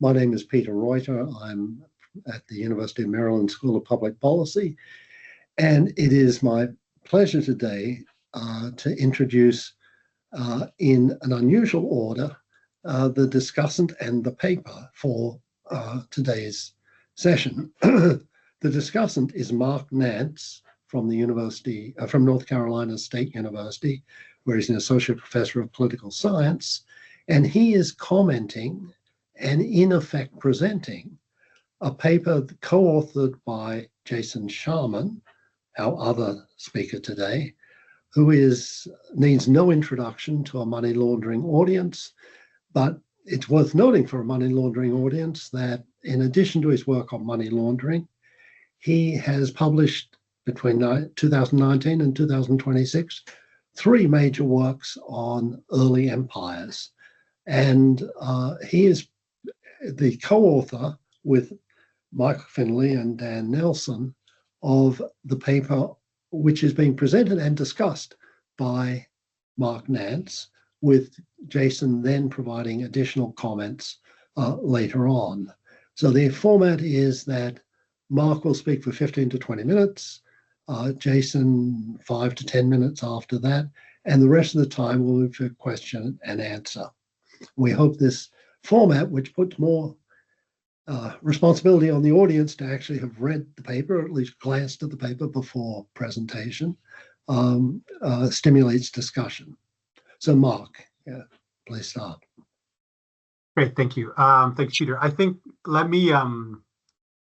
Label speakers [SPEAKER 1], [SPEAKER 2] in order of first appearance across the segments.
[SPEAKER 1] My name is Peter Reuter. I'm at the University of Maryland School of Public Policy, and it is my pleasure today to introduce in an unusual order the discussant and the paper for today's session. The discussant is Mark Nance from the University, from North Carolina State University, where he's an associate professor of political science, and he is commenting and in effect presenting a paper co-authored by Jason Sharman, our other speaker today, who needs no introduction to a money laundering audience, but it's worth noting for a money laundering audience that in addition to his work on money laundering, he has published between 2019 and 2026 three major works on early empires. And he is the co-author with Mike Finley and Dan Nelson of the paper, which is being presented and discussed by Mark Nance, with Jason then providing additional comments later on. So the format is that Mark will speak for 15 to 20 minutes, Jason 5 to 10 minutes after that, and the rest of the time will be for question and answer. We hope this format, which puts more responsibility on the audience to actually have read the paper, or at least glanced at the paper before presentation, stimulates discussion. So Mark, please start.
[SPEAKER 2] Great, thank you. Thanks, Peter. I think, let me,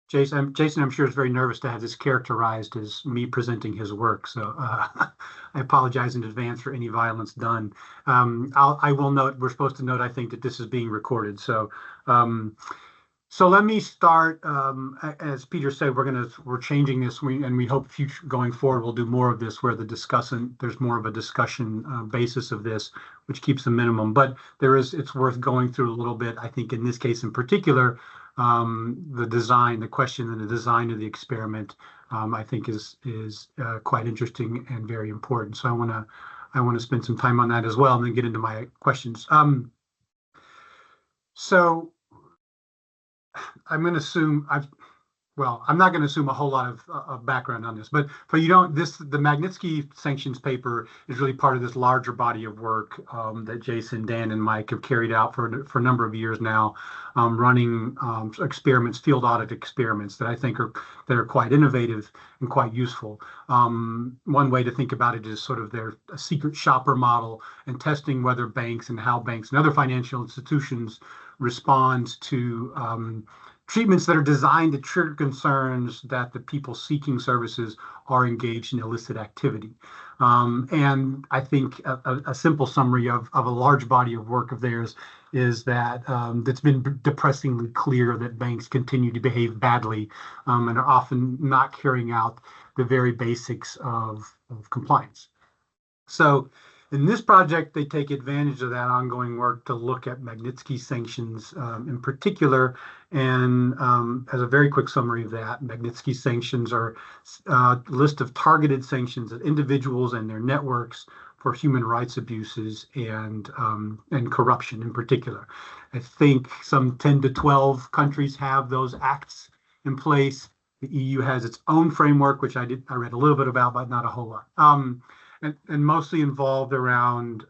[SPEAKER 2] Jason, I'm sure is very nervous to have this characterized as me presenting his work, so I apologize in advance for any violence done. I will note, we're supposed to note, I think, that this is being recorded. So let me start. As Peter said, we're changing this, and we hope going forward we'll do more of this, where there's more of a discussion basis of this, which keeps the minimum. But it's worth going through a little bit. I think in this case in particular, the question and the design of the experiment, I think is quite interesting and very important. So I want to spend some time on that as well, and then get into my questions. So I'm going to assume I'm not going to assume a whole lot of background on this, but the Magnitsky sanctions paper is really part of this larger body of work that Jason, Dan, and Mike have carried out for a number of years now, running experiments, field audit experiments that I think are quite innovative and quite useful. One way to think about it is sort of their secret shopper model, and testing whether banks and how banks and other financial institutions respond to treatments that are designed to trigger concerns that the people seeking services are engaged in illicit activity. And I think a simple summary of a large body of work of theirs is that it's been depressingly clear that banks continue to behave badly and are often not carrying out the very basics of compliance. So in this project, they take advantage of that ongoing work to look at Magnitsky sanctions in particular. And as a very quick summary of that, Magnitsky sanctions are a list of targeted sanctions of individuals and their networks for human rights abuses and corruption in particular. I think some 10 to 12 countries have those acts in place. The EU has its own framework, which I read a little bit about, but not a whole lot. And mostly involved around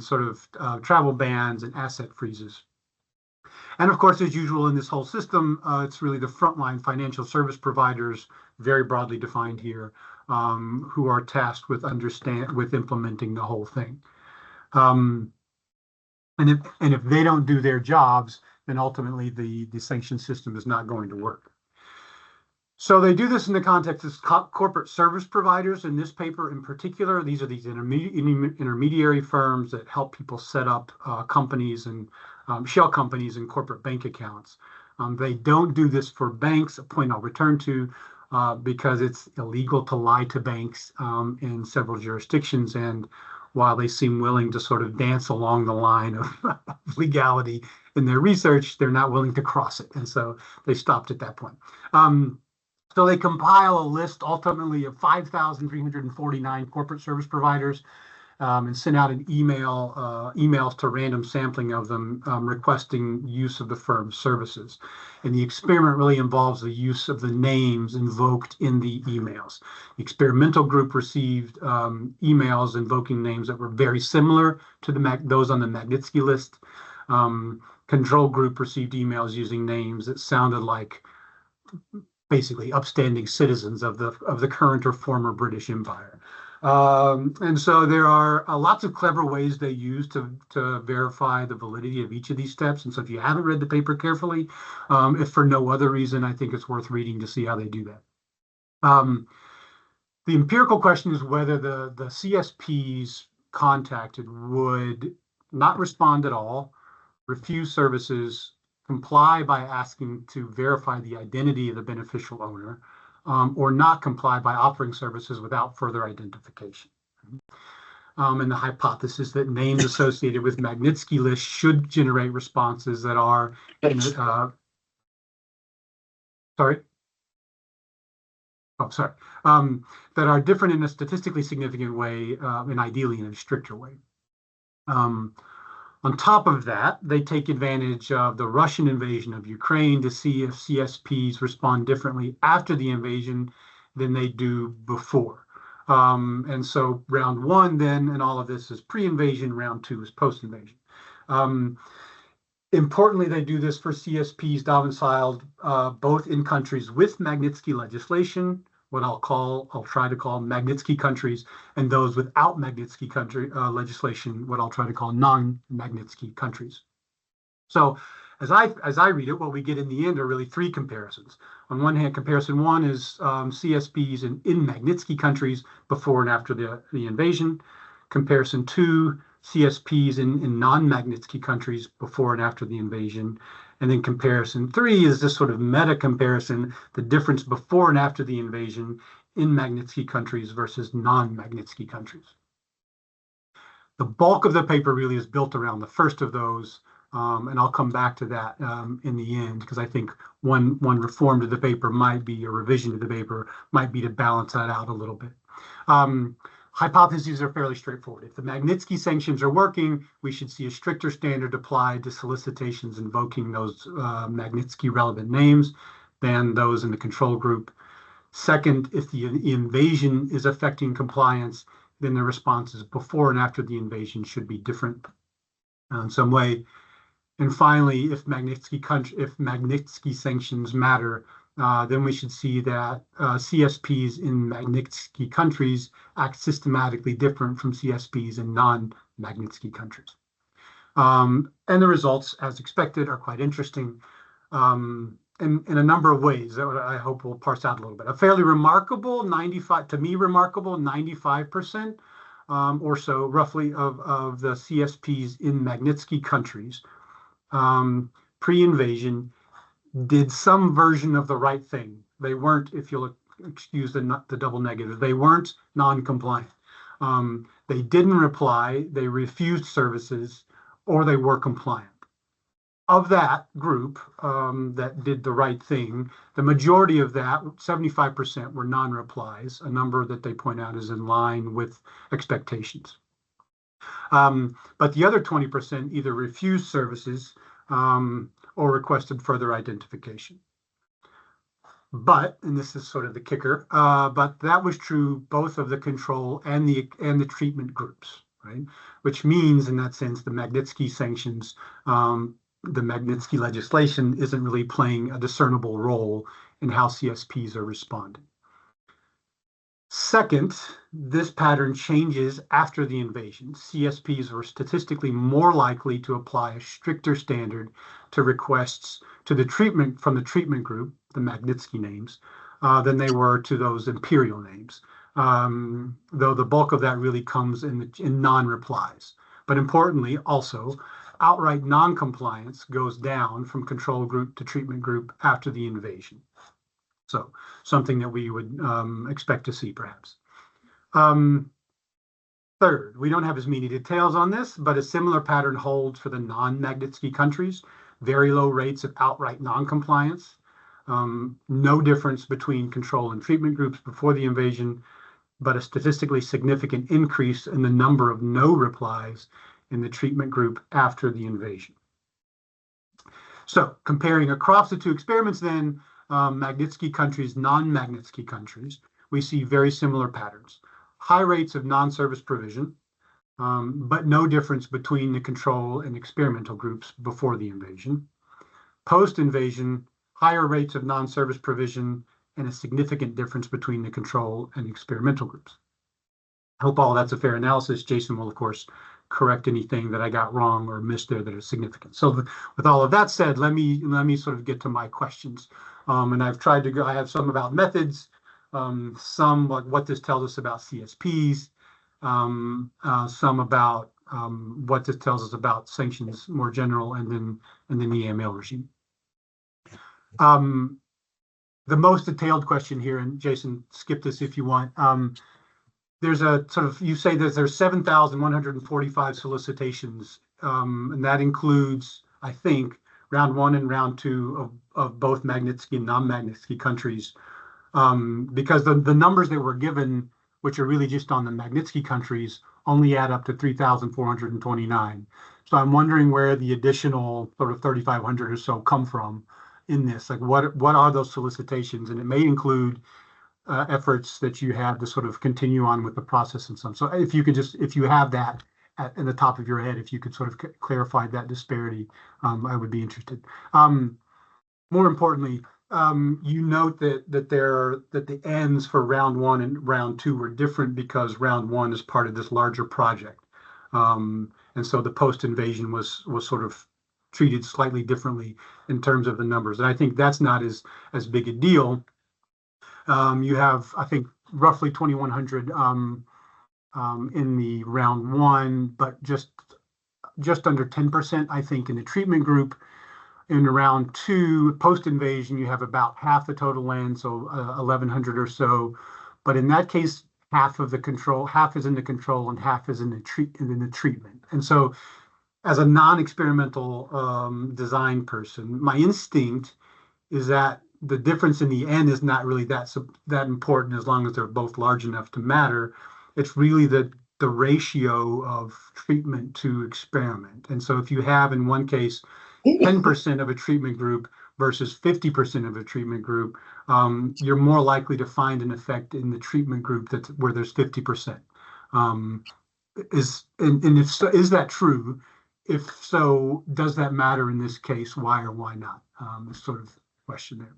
[SPEAKER 2] sort of travel bans and asset freezes. And of course, as usual in this whole system, it's really the frontline financial service providers, very broadly defined here, who are tasked with implementing the whole thing. And if they don't do their jobs, then ultimately the sanction system is not going to work. So they do this in the context of corporate service providers. In this paper in particular, these are these intermediary firms that help people set up companies and shell companies and corporate bank accounts. They don't do this for banks, a point I'll return to, because it's illegal to lie to banks in several jurisdictions. And while they seem willing to sort of dance along the line of legality in their research, they're not willing to cross it. And so they stopped at that point. So they compile a list ultimately of 5,349 corporate service providers and sent out an emails to random sampling of them requesting use of the firm's services. And the experiment really involves the use of the names invoked in the emails. The experimental group received emails invoking names that were very similar to those on the Magnitsky list. Control group received emails using names that sounded like basically upstanding citizens of the current or former British Empire. And so there are lots of clever ways they use to verify the validity of each of these steps. And so if you haven't read the paper carefully, if for no other reason, I think it's worth reading to see how they do that. The empirical question is whether the CSPs contacted would not respond at all, refuse services, comply by asking to verify the identity of the beneficial owner, or not comply by offering services without further identification. And the hypothesis that names associated with Magnitsky lists should generate responses that are, that are different in a statistically significant way, and ideally in a stricter way. On top of that, they take advantage of the Russian invasion of Ukraine to see if CSPs respond differently after the invasion than they do before. And so round one then, and all of this is pre-invasion, round two is post-invasion. Importantly, they do this for CSPs domiciled both in countries with Magnitsky legislation, what I'll try to call Magnitsky countries, and those without Magnitsky country legislation, what I'll try to call non-Magnitsky countries. So as I read it, what we get in the end are really three comparisons. On one hand, comparison one is CSPs in Magnitsky countries before and after the invasion. Comparison two, CSPs in non-Magnitsky countries before and after the invasion. And then comparison three is this sort of meta comparison, the difference before and after the invasion in Magnitsky countries versus non-Magnitsky countries. The bulk of the paper really is built around the first of those, and I'll come back to that in the end, because I think one reform to the paper might be, a revision to the paper might be to balance that out a little bit. Hypotheses are fairly straightforward. If the Magnitsky sanctions are working, we should see a stricter standard applied to solicitations invoking those Magnitsky relevant names than those in the control group. Second, if the invasion is affecting compliance, then the responses before and after the invasion should be different in some way. And finally, if Magnitsky sanctions matter, then we should see that CSPs in Magnitsky countries act systematically different from CSPs in non-Magnitsky countries. And the results, as expected, are quite interesting in a number of ways that I hope we'll parse out a little bit. A fairly remarkable 95% or so roughly of the CSPs in Magnitsky countries pre-invasion did some version of the right thing. They weren't, if you'll excuse the double negative, they weren't non-compliant. They didn't reply, they refused services, or they were compliant. Of that group that did the right thing, the majority of that, 75%, were non-replies, a number that they point out is in line with expectations. But the other 20% either refused services or requested further identification. But, and this is sort of the kicker, but that was true both of the control and the treatment groups, right? Which means, in that sense, the Magnitsky sanctions, the Magnitsky legislation isn't really playing a discernible role in how CSPs are responding. Second, this pattern changes after the invasion. CSPs were statistically more likely to apply a stricter standard to requests to the treatment from the treatment group, the Magnitsky names, than they were to those imperial names, though the bulk of that really comes in non-replies. But importantly, also, outright non-compliance goes down from control group to treatment group after the invasion. So something that we would expect to see, perhaps. Third, we don't have as many details on this, but a similar pattern holds for the non-Magnitsky countries. Very low rates of outright non-compliance. No difference between control and treatment groups before the invasion. but a statistically significant increase in the number of no replies in the treatment group after the invasion. So comparing across the two experiments then, Magnitsky countries, non-Magnitsky countries, we see very similar patterns. High rates of non-service provision, but no difference between the control and experimental groups before the invasion. Post-invasion, higher rates of non-service provision and a significant difference between the control and experimental groups. I hope all that's a fair analysis. Jason will, of course, correct anything that I got wrong or missed there that is significant. So with all of that said, let me sort of get to my questions. And I've tried to go, I have some about methods, some like what this tells us about CSPs, some about what this tells us about sanctions more general, and then the AML regime. The most detailed question here, and Jason, skip this if you want. There's a sort of, you say that there's 7,145 solicitations, and that includes, I think, round one and round two of both Magnitsky and non-Magnitsky countries, because the numbers that were given, which are really just on the Magnitsky countries, only add up to 3,429. So I'm wondering where the additional sort of 3,500 or so come from in this. Like what are those solicitations? And it may include efforts that you have to sort of continue on with the process and some. So if you could just, if you have that in the top of your head, if you could sort of clarify that disparity, I would be interested. More importantly, you note that the ends for round one and round two were different because round one is part of this larger project, and so the post-invasion was sort of treated slightly differently in terms of the numbers, and I think that's not as big a deal. You have, I think, roughly 2,100 in the round one, but just under 10%, I think, in the treatment group. In round two, post-invasion, you have about half the total land, so 1,100 or so. But in that case, half is in the control and half is in the treatment. And so, as a non-experimental design person, my instinct is that the difference in the end is not really that important as long as they're both large enough to matter. It's really the ratio of treatment to experiment. And so if you have in one case 10% of a treatment group versus 50% of a treatment group, you're more likely to find an effect in the treatment group where there's 50%. If so, is that true? If so, does that matter in this case? Why or why not? Sort of question there.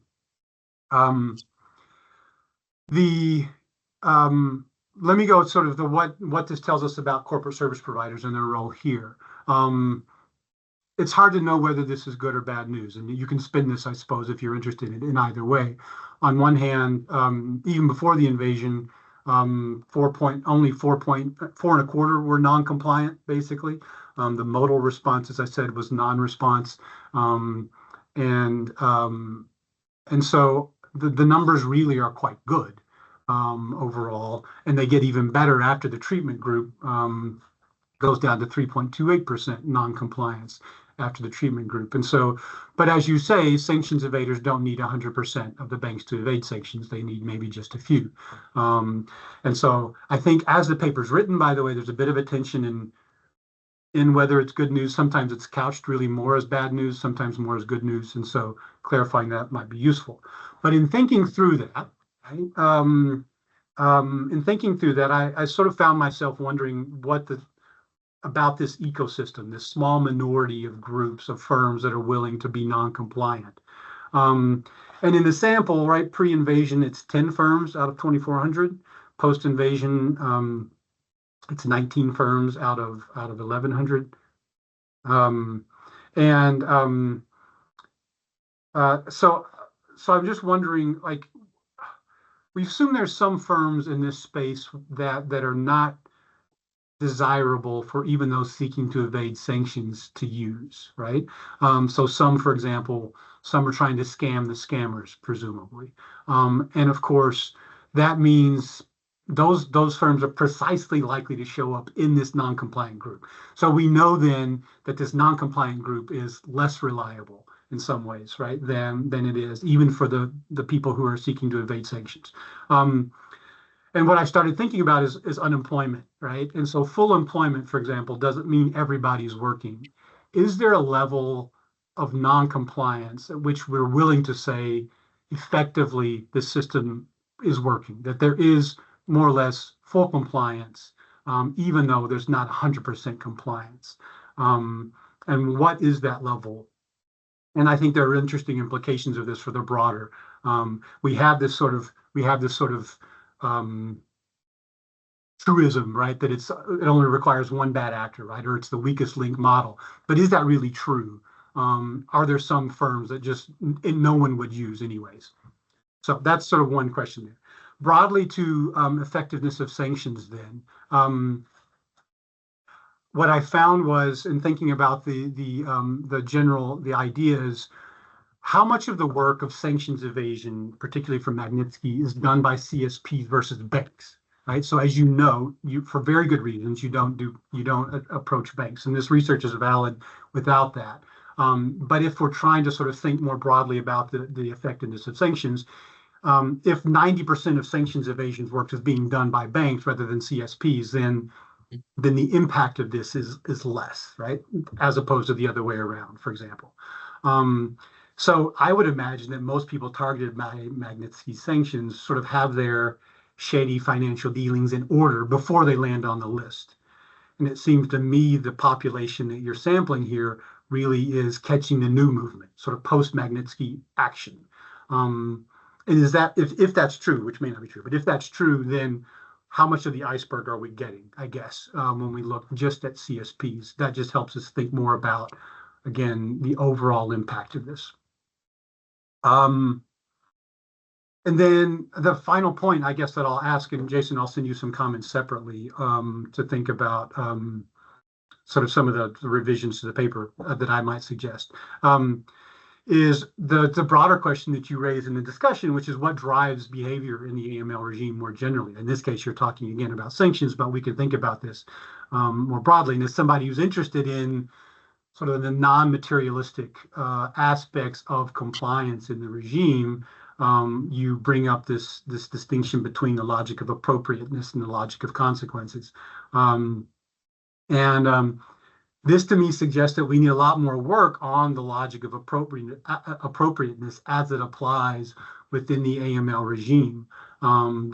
[SPEAKER 2] Let me go sort of the what this tells us about corporate service providers and their role here. It's hard to know whether this is good or bad news, and you can spin this, I suppose, if you're interested in either way. On one hand, even before the invasion, only 4.25 were non-compliant, basically. The modal response, as I said, was non-response, and so the numbers really are quite good overall, and they get even better after the treatment group goes down to 3.28% non-compliance after the treatment group. And so, but as you say, sanctions evaders don't need 100% of the banks to evade sanctions. They need maybe just a few. And so I think as the paper's written, by the way, there's a bit of a tension in whether it's good news. Sometimes it's couched really more as bad news, sometimes more as good news. And so clarifying that might be useful. But in thinking through that, right, I sort of found myself wondering about this ecosystem, this small minority of groups of firms that are willing to be non-compliant. And in the sample, right, pre-invasion, it's 10 firms out of 2,400. Post-invasion, it's 19 firms out of 1,100. So I'm just wondering, like, we assume there's some firms in this space that are not desirable for even those seeking to evade sanctions to use, right? So some, for example, some are trying to scam the scammers, presumably. And of course, that means those firms are precisely likely to show up in this non-compliant group. So we know then that this non-compliant group is less reliable in some ways, right, than it is even for the people who are seeking to evade sanctions. And what I started thinking about is unemployment, right? And so full employment, for example, doesn't mean everybody's working. Is there a level of non-compliance at which we're willing to say effectively the system is working, that there is more or less full compliance, even though there's not 100% compliance? And what is that level? And I think there are interesting implications of this for the broader. We have this sort of truism, right? That it only requires one bad actor, right? Or it's the weakest link model. But is that really true? Are there some firms that just no one would use anyways? So that's sort of one question there. Broadly to effectiveness of sanctions then. What I found was, in thinking about the ideas, how much of the work of sanctions evasion, particularly for Magnitsky, is done by CSPs versus banks, right? So as you know, for very good reasons, you don't approach banks, and this research is valid without that. But if we're trying to sort of think more broadly about the effectiveness of sanctions, if 90% of sanctions evasion work is being done by banks rather than CSPs, then the impact of this is less, right? As opposed to the other way around, for example. So I would imagine that most people targeted by Magnitsky sanctions sort of have their shady financial dealings in order before they land on the list. And it seems to me the population that you're sampling here really is catching the new movement, sort of post-Magnitsky action. And is that, if that's true, which may not be true, but if that's true, then how much of the iceberg are we getting, I guess, when we look just at CSPs? That just helps us think more about, again, the overall impact of this. And then the final point, I guess, that I'll ask, and Jason, I'll send you some comments separately to think about sort of some of the revisions to the paper that I might suggest, is the broader question that you raised in the discussion, which is what drives behavior in the AML regime more generally. In this case, you're talking again about sanctions, but we can think about this more broadly. And as somebody who's interested in sort of the non-materialistic aspects of compliance in the regime, you bring up this distinction between the logic of appropriateness and the logic of consequences. This to me suggests that we need a lot more work on the logic of appropriateness as it applies within the AML regime,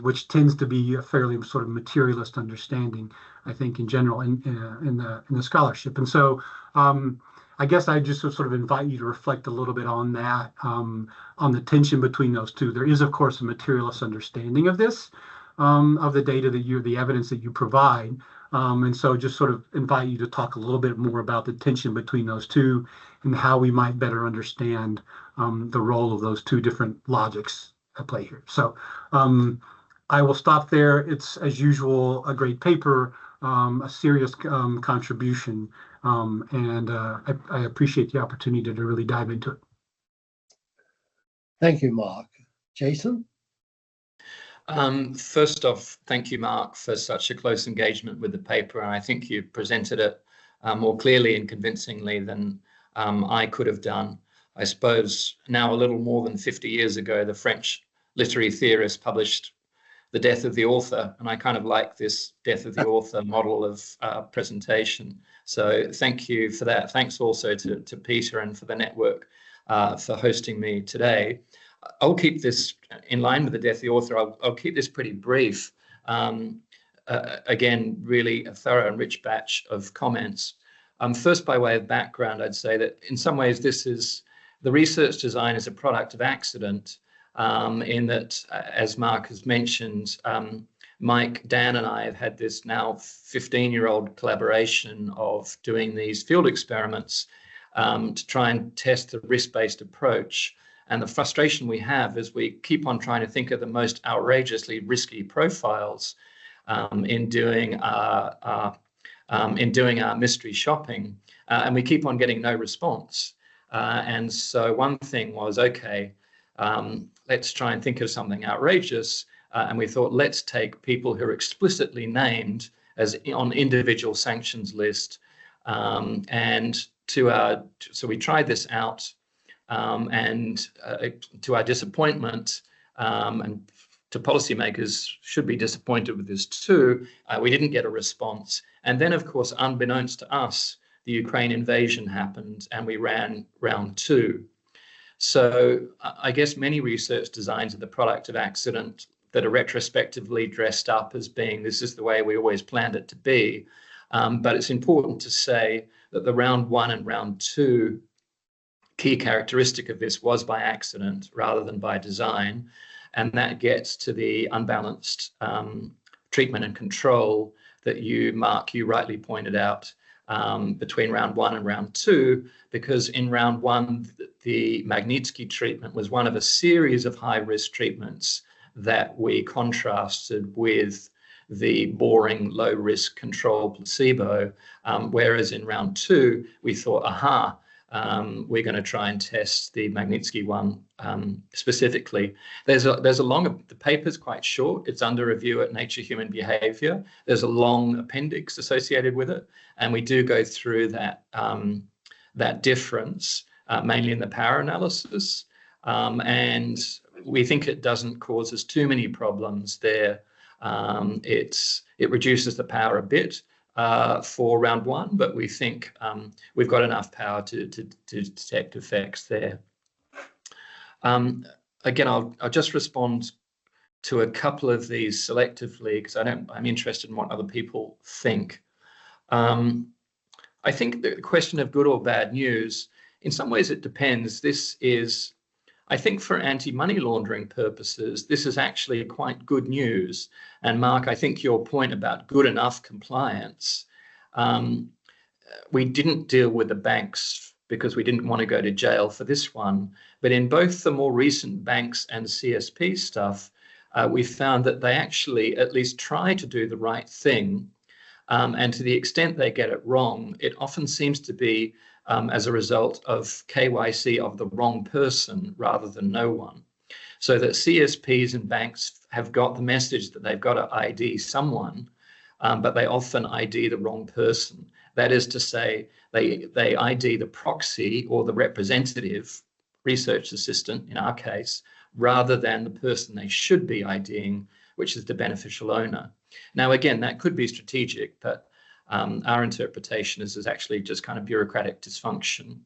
[SPEAKER 2] which tends to be a fairly sort of materialist understanding, I think, in general in the scholarship. And so I guess I just sort of invite you to reflect a little bit on that, on the tension between those two. There is, of course, a materialist understanding of this, of the data the evidence that you provide. And so just sort of invite you to talk a little bit more about the tension between those two and how we might better understand the role of those two different logics at play here. So I will stop there. It's, as usual, a great paper, a serious contribution, and I appreciate the opportunity to really dive into it.
[SPEAKER 1] Thank you, Mark. Jason?
[SPEAKER 3] First off, thank you, Mark, for such a close engagement with the paper. And I think you presented it more clearly and convincingly than I could have done. I suppose now a little more than 50 years ago, the French literary theorist published The Death of the Author. And I kind of like this death of the author model of presentation. So thank you for that. Thanks also to Peter and for the network for hosting me today. I'll keep this in line with The Death of the Author. I'll keep this pretty brief. Again, really a thorough and rich batch of comments. First, by way of background, I'd say that in some ways the research design is a product of accident, in that, as Mark has mentioned, Mike, Dan, and I have had this now 15-year-old collaboration of doing these field experiments to try and test the risk-based approach. And the frustration we have is we keep on trying to think of the most outrageously risky profiles in doing our mystery shopping, and we keep on getting no response. And so one thing was, okay, let's try and think of something outrageous. And we thought, let's take people who are explicitly named as on individual sanctions list. So we tried this out. And to our disappointment, and to policymakers should be disappointed with this too. We didn't get a response. And then, of course, unbeknownst to us, the Ukraine invasion happened and we ran round 2. So I guess many research designs are the product of accident that are retrospectively dressed up as being, this is the way we always planned it to be. But it's important to say that the round 1 and round 2 key characteristic of this was by accident rather than by design. And that gets to the unbalanced treatment and control that you, Mark, you rightly pointed out between round 1 and round 2, because in round 1, the Magnitsky treatment was one of a series of high-risk treatments that we contrasted with the boring low-risk control placebo, whereas in round 2, we thought, aha, we're going to try and test the Magnitsky one specifically. There's a long, the paper's quite short. It's under review at Nature Human Behavior. There's a long appendix associated with it. And we do go through that, that difference, mainly in the power analysis. And we think it doesn't cause us too many problems there. It reduces the power a bit for round 1, but we think we've got enough power to detect effects there. Again, I'll just respond to a couple of these selectively because I'm interested in what other people think. I think the question of good or bad news, in some ways it depends. This is, I think for anti-money laundering purposes, this is actually quite good news. And Mark, I think your point about good enough compliance, we didn't deal with the banks because we didn't want to go to jail for this one. But in both the more recent banks and CSP stuff, we found that they actually at least try to do the right thing. And to the extent they get it wrong, it often seems to be as a result of KYC of the wrong person rather than no one. So that CSPs and banks have got the message that they've got to ID someone, but they often ID the wrong person. That is to say, they ID the proxy or the representative research assistant, in our case, rather than the person they should be IDing, which is the beneficial owner. Now, again, that could be strategic, but our interpretation is actually just kind of bureaucratic dysfunction.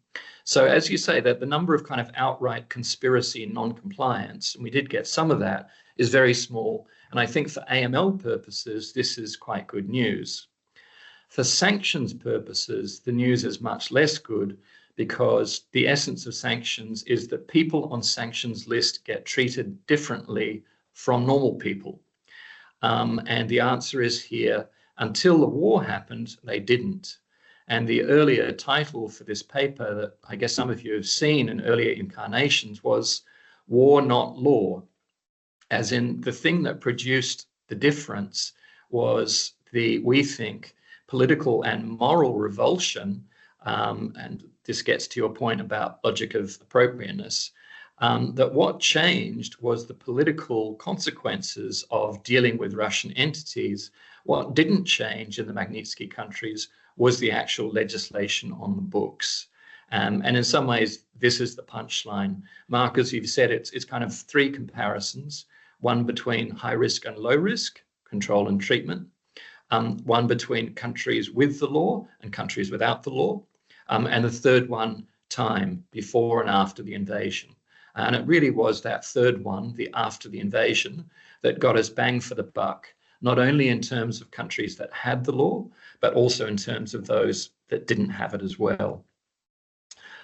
[SPEAKER 3] So as you say, that the number of kind of outright conspiracy and non-compliance, and we did get some of that, is very small. And I think for AML purposes, this is quite good news. For sanctions purposes, the news is much less good because the essence of sanctions is that people on sanctions list get treated differently from normal people. And the answer is here, until the war happened, they didn't. And the earlier title for this paper that I guess some of you have seen in earlier incarnations was War Not Law, as in the thing that produced the difference was the, we think, political and moral revulsion, and this gets to your point about logic of appropriateness, that what changed was the political consequences of dealing with Russian entities. What didn't change in the Magnitsky countries was the actual legislation on the books. And in some ways, this is the punchline. Mark, as you've said, it's kind of 3 comparisons, one between high risk and low risk, control and treatment, one between countries with the law and countries without the law, and the third one, time, before and after the invasion. And it really was that third one, the after the invasion, that got us bang for the buck, not only in terms of countries that had the law, but also in terms of those that didn't have it as well.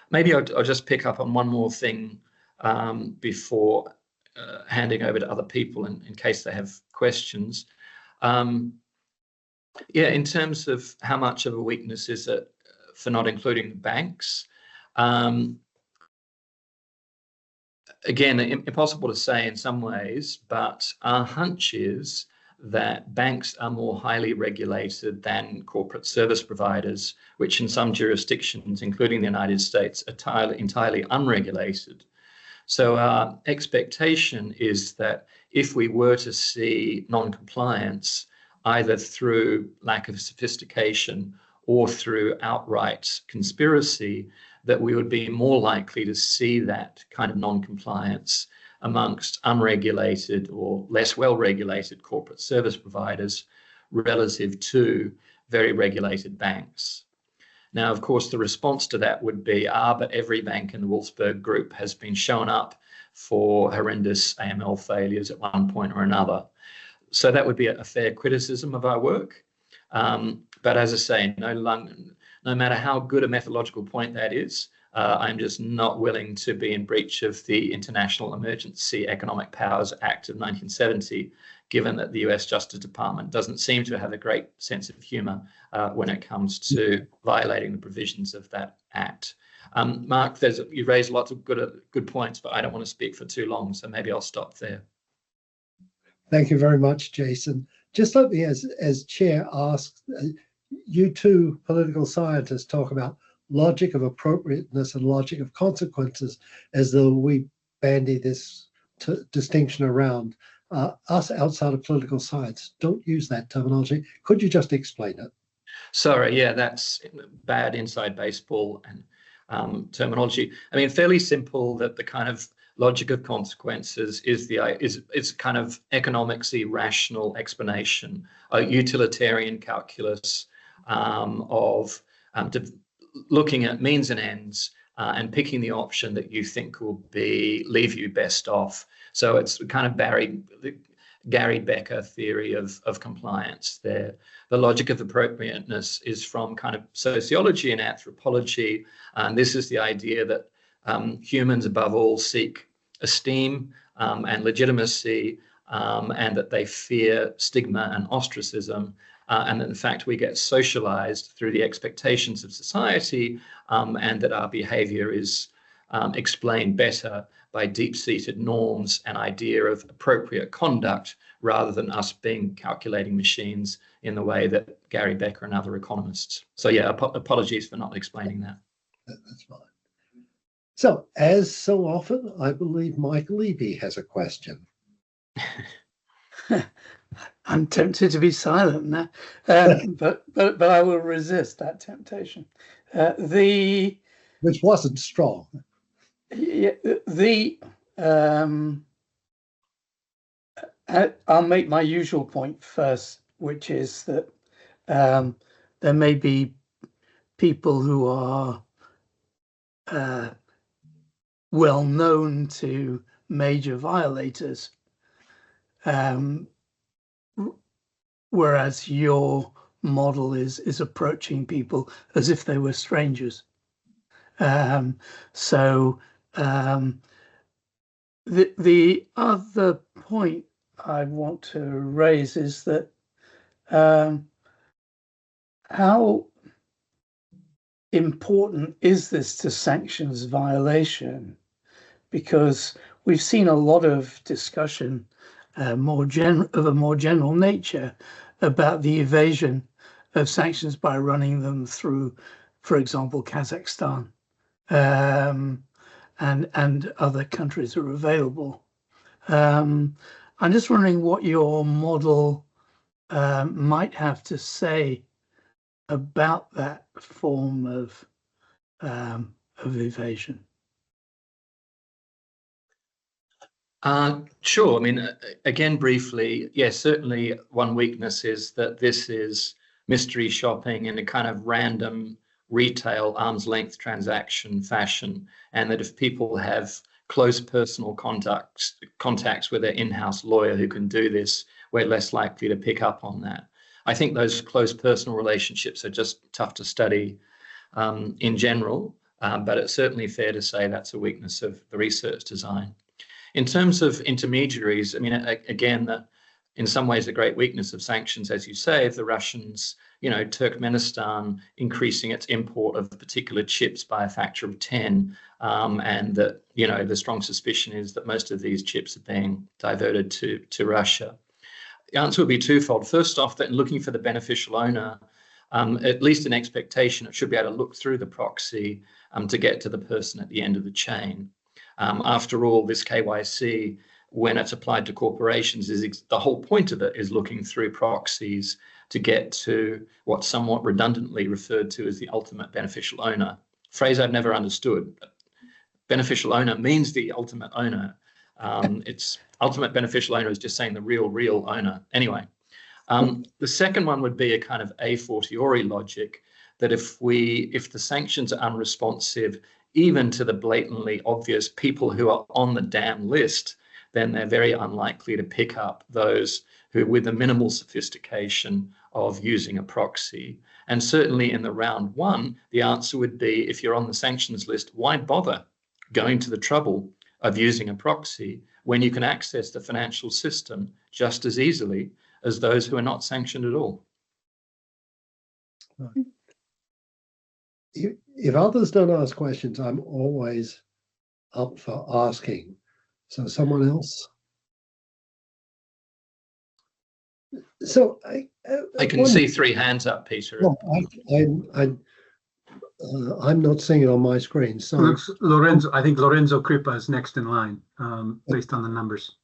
[SPEAKER 3] Maybe I'll just pick up on one more thing before handing over to other people in case they have questions. Yeah, in terms of how much of a weakness is it for not including the banks? Again, impossible to say in some ways, but our hunch is that banks are more highly regulated than corporate service providers, which in some jurisdictions, including the United States, are entirely unregulated. So our expectation is that if we were to see non-compliance, either through lack of sophistication or through outright conspiracy, that we would be more likely to see that kind of non-compliance amongst unregulated or less well-regulated corporate service providers relative to very regulated banks. Now, of course, the response to that would be, but every bank in the Wolfsburg Group has been shown up for horrendous AML failures at one point or another. So that would be a fair criticism of our work. But as I say, no matter how good a methodological point that is, I'm just not willing to be in breach of the International Emergency Economic Powers Act of 1970, given that the US Justice Department doesn't seem to have a great sense of humor when it comes to violating the provisions of that act. Mark, you raised lots of good points, but I don't want to speak for too long, so maybe I'll stop there.
[SPEAKER 1] Thank you very much, Jason. Just let me, as chair, ask, you two political scientists talk about logic of appropriateness and logic of consequences as though we bandy this distinction around. Us outside of political science don't use that terminology. Could you just explain it?
[SPEAKER 3] Sorry, yeah, that's bad inside baseball and terminology. I mean, fairly simple that the kind of logic of consequences is kind of economically rational explanation, a utilitarian calculus of looking at means and ends and picking the option that you think will leave you best off. So it's kind of Gary Becker theory of compliance there. The logic of appropriateness is from kind of sociology and anthropology. And this is the idea that humans above all seek esteem and legitimacy, and that they fear stigma and ostracism. And that in fact we get socialized through the expectations of society, and that our behavior is explained better by deep-seated norms and idea of appropriate conduct rather than us being calculating machines in the way that Gary Becker and other economists. So yeah, apologies for not explaining that.
[SPEAKER 1] That's fine. So, as so often, I believe Mike Levy has a question.
[SPEAKER 4] I'm tempted to be silent now, but I will resist that temptation.
[SPEAKER 1] Which wasn't strong.
[SPEAKER 4] I'll make my usual point first, which is that there may be people who are well known to major violators, whereas your model is approaching people as if they were strangers. The other point I want to raise is that how important is this to sanctions violation? Because we've seen a lot of discussion of a more general nature about the evasion of sanctions by running them through, for example, Kazakhstan, and other countries are available. I'm just wondering what your model might have to say about that form of evasion.
[SPEAKER 3] Sure. I mean, again, briefly, yes, certainly one weakness is that this is mystery shopping in a kind of random retail arm's length transaction fashion, and that if people have close personal contacts with their in-house lawyer who can do this, we're less likely to pick up on that. I think those close personal relationships are just tough to study in general, but it's certainly fair to say that's a weakness of the research design. In terms of intermediaries, I mean, again, in some ways, a great weakness of sanctions, as you say, if the Russians, Turkmenistan increasing its import of particular chips by a factor of 10, and that, the strong suspicion is that most of these chips are being diverted to Russia. The answer would be twofold. First off, that in looking for the beneficial owner, at least an expectation, it should be able to look through the proxy to get to the person at the end of the chain. After all, this KYC, when it's applied to corporations, the whole point of it is looking through proxies to get to what's somewhat redundantly referred to as the ultimate beneficial owner. Phrase I've never understood. Beneficial owner means the ultimate owner, Its ultimate beneficial owner is just saying the real owner. Anyway, the second one would be a kind of a fortiori logic that if the sanctions are unresponsive even to the blatantly obvious people who are on the damn list, then they're very unlikely to pick up those who, with the minimal sophistication of using a proxy. And certainly in the round one, the answer would be, if you're on the sanctions list, why bother going to the trouble of using a proxy when you can access the financial system just as easily as those who are not sanctioned at all?
[SPEAKER 1] If others don't ask questions, I'm always up for asking. So someone else? So
[SPEAKER 3] I can see 3 hands up, Peter.
[SPEAKER 1] No, I'm not seeing it on my screen. So
[SPEAKER 2] Looks Lorenzo. I think Lorenzo Crippa is next in line, based on the numbers.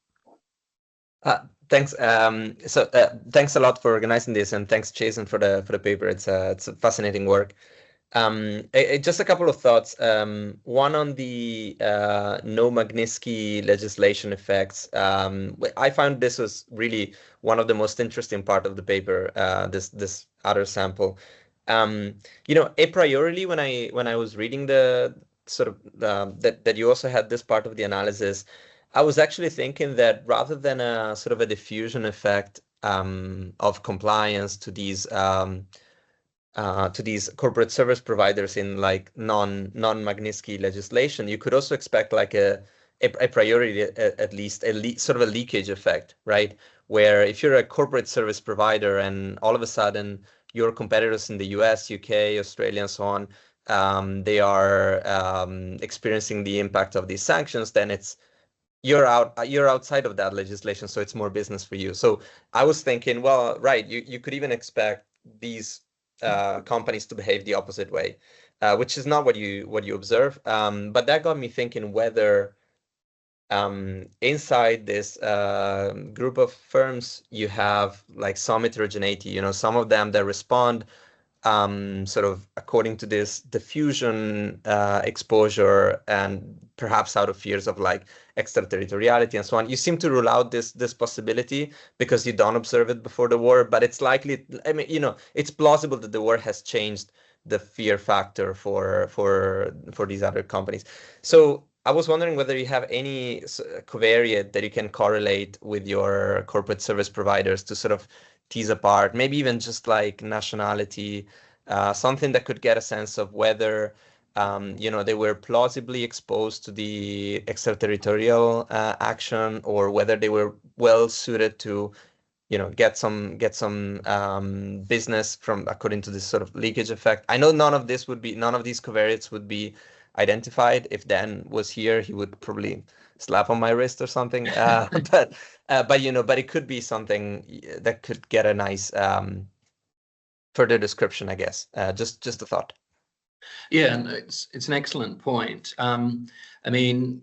[SPEAKER 5] Thanks. Thanks a lot for organizing this, and thanks, Jason, for the paper. It's a fascinating work. Just a couple of thoughts. One on the no Magnitsky legislation effects. I found this was really one of the most interesting part of the paper. This other sample. A priori, when I was reading the sort of that you also had this part of the analysis, I was actually thinking that rather than a sort of a diffusion effect of compliance to these corporate service providers in like non-Magnitsky legislation, you could also expect like a priori, at least sort of a leakage effect, right? Where if you're a corporate service provider and all of a sudden your competitors in the US, UK, Australia, and so on, they are experiencing the impact of these sanctions, then you're outside of that legislation, so it's more business for you. So I was thinking, well, right, you could even expect these companies to behave the opposite way, which is not what you observe. But that got me thinking whether inside this group of firms you have like some heterogeneity. Some of them that respond sort of according to this diffusion exposure, and perhaps out of fears of like extraterritoriality and so on. You seem to rule out this possibility because you don't observe it before the war, but it's likely, I mean, it's plausible that the war has changed the fear factor for these other companies. So I was wondering whether you have any covariate that you can correlate with your corporate service providers to sort of tease apart, maybe even just like nationality, something that could get a sense of whether they were plausibly exposed to the extraterritorial action, or whether they were well suited to get some business from according to this sort of leakage effect. I know none of these covariates would be identified. If Dan was here, he would probably slap on my wrist or something. But it could be something that could get a nice further description, I guess. Just a thought.
[SPEAKER 3] Yeah, and it's an excellent point. I mean,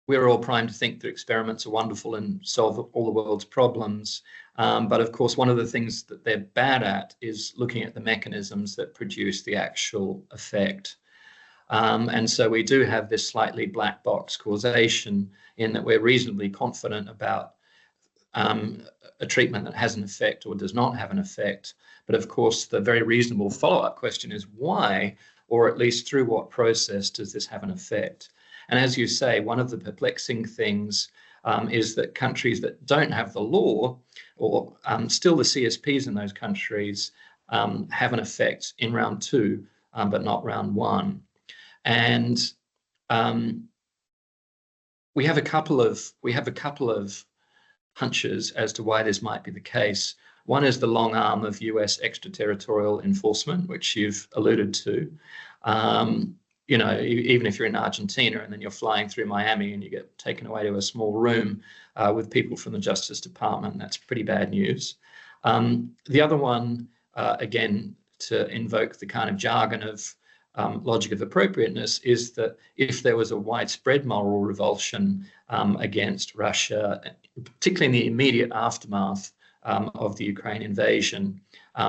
[SPEAKER 3] we're all primed to think that experiments are wonderful and solve all the world's problems. But of course, one of the things that they're bad at is looking at the mechanisms that produce the actual effect. And so we do have this slightly black box causation in that we're reasonably confident about a treatment that has an effect or does not have an effect. But of course, the very reasonable follow-up question is why, or at least through what process does this have an effect? And as you say, one of the perplexing things is that countries that don't have the law, or still the CSPs in those countries, have an effect in round 2, but not round 1. And we have a couple of hunches as to why this might be the case. One is the long arm of US extraterritorial enforcement, which you've alluded to. Even if you're in Argentina and then you're flying through Miami and you get taken away to a small room with people from the Justice Department, that's pretty bad news. The other one, again, to invoke the kind of jargon of logic of appropriateness, is that if there was a widespread moral revulsion against Russia, particularly in the immediate aftermath of the Ukraine invasion,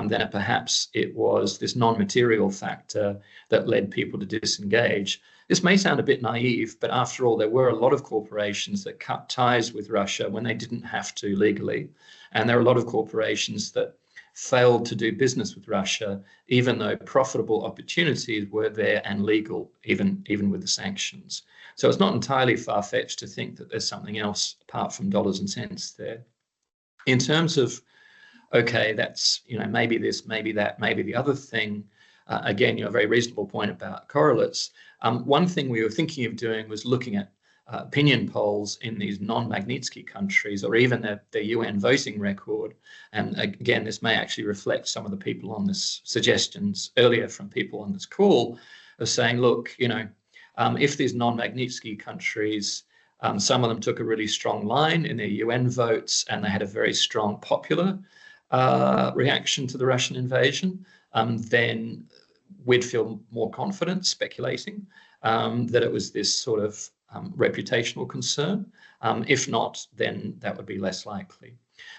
[SPEAKER 3] then perhaps it was this non-material factor that led people to disengage. This may sound a bit naive, but after all, there were a lot of corporations that cut ties with Russia when they didn't have to legally. And there are a lot of corporations that failed to do business with Russia, even though profitable opportunities were there and legal, even with the sanctions. So it's not entirely far-fetched to think that there's something else apart from dollars and cents there. In terms of, okay, that's, maybe this, maybe that, maybe the other thing, again, a very reasonable point about correlates. One thing we were thinking of doing was looking at opinion polls in these non-Magnitsky countries, or even their UN voting record. And again, this may actually reflect some of the people on this suggestions earlier from people on this call of saying, look, if these non-Magnitsky countries, some of them took a really strong line in their UN votes and they had a very strong popular reaction to the Russian invasion, then we'd feel more confident speculating that it was this sort of reputational concern. If not, then that would be less likely.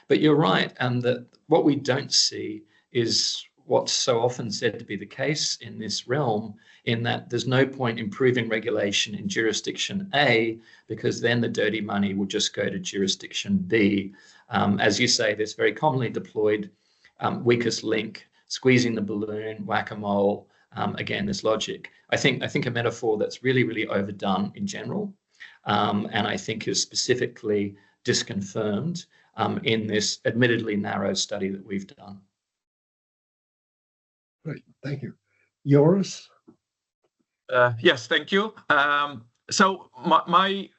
[SPEAKER 3] But you're right, and that what we don't see is what's so often said to be the case in this realm, in that there's no point improving regulation in jurisdiction A, because then the dirty money will just go to jurisdiction B. As you say, this very commonly deployed weakest link, squeezing the balloon, whack-a-mole. Again, this logic. I think a metaphor that's really, really overdone in general, and I think is specifically disconfirmed in this admittedly narrow study that we've done.
[SPEAKER 1] Great, thank you. Yours?
[SPEAKER 6] Yes, thank you. So my